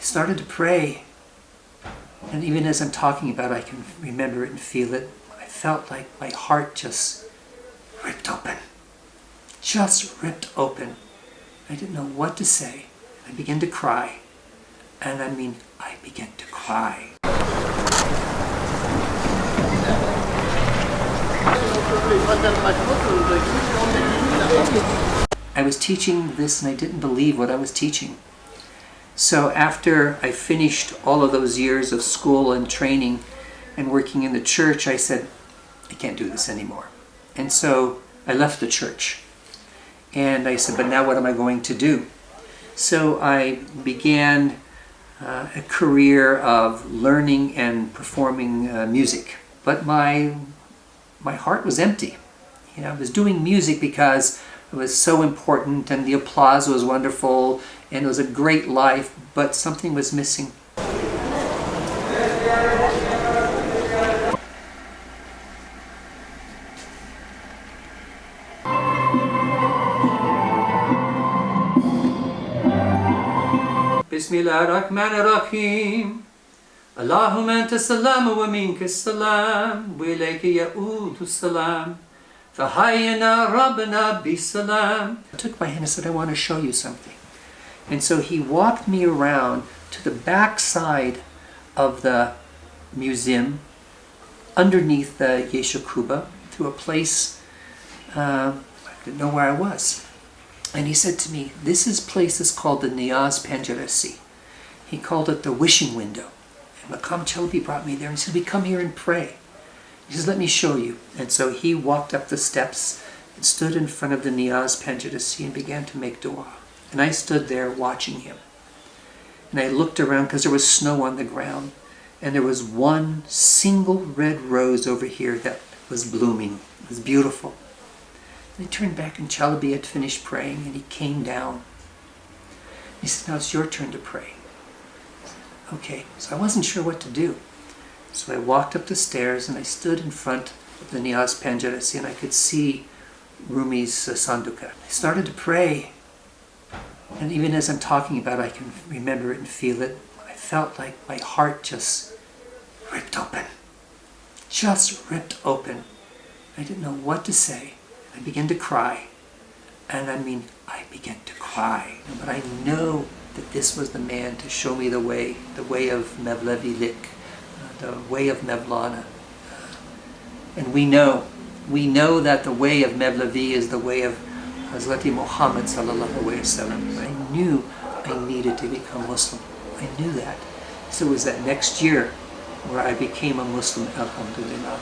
started to pray. And even as I'm talking about it, I can remember it and feel it. I felt like my heart just ripped open. Just ripped open. I didn't know what to say. I began to cry. And I mean, I began to cry. I was teaching this and I didn't believe what I was teaching. So after I finished all of those years of school and training and working in the church, I said, I can't do this anymore. And so I left the church. And I said, but now what am I going to do? So I began a career of learning and performing music. But my heart was empty. You know, I was doing music because it was so important and the applause was wonderful and it was a great life, but something was missing. Bismillahirrahmanirrahim. Allahumma anta salam wa minka salam wa ilayka ya'udu salam. Fahayyana rabbana bisalam. I took my hand and said, I want to show you something. And so he walked me around to the back side of the museum, underneath the Yeshu Kuba, to a place, I didn't know where I was. And he said to me, this place is called the Niyaz Penjarasi. He called it the wishing window. And Makam Chalabi brought me there and he said, we come here and pray. He says, let me show you. And so he walked up the steps and stood in front of the Niyaz Penjarasi and began to make dua. And I stood there watching him. And I looked around because there was snow on the ground. And there was one single red rose over here that was blooming. It was beautiful. And I turned back and Chalabi had finished praying and he came down. He said, now it's your turn to pray. Okay, so I wasn't sure what to do. So I walked up the stairs and I stood in front of the Niyaz Penjarasi and I could see Rumi's Sanduka. I started to pray. And even as I'm talking about it, I can remember it and feel it. I felt like my heart just ripped open. Just ripped open. I didn't know what to say. I began to cry. And I mean, I began to cry. But I know that this was the man to show me the way of Mevlana, the way of Mevlana. And we know that the way of Mevlavi is the way of Hazrati Muhammad sallallahu alaihi wasallam. I knew I needed to become Muslim. I knew that. So it was that next year where I became a Muslim, alhamdulillah.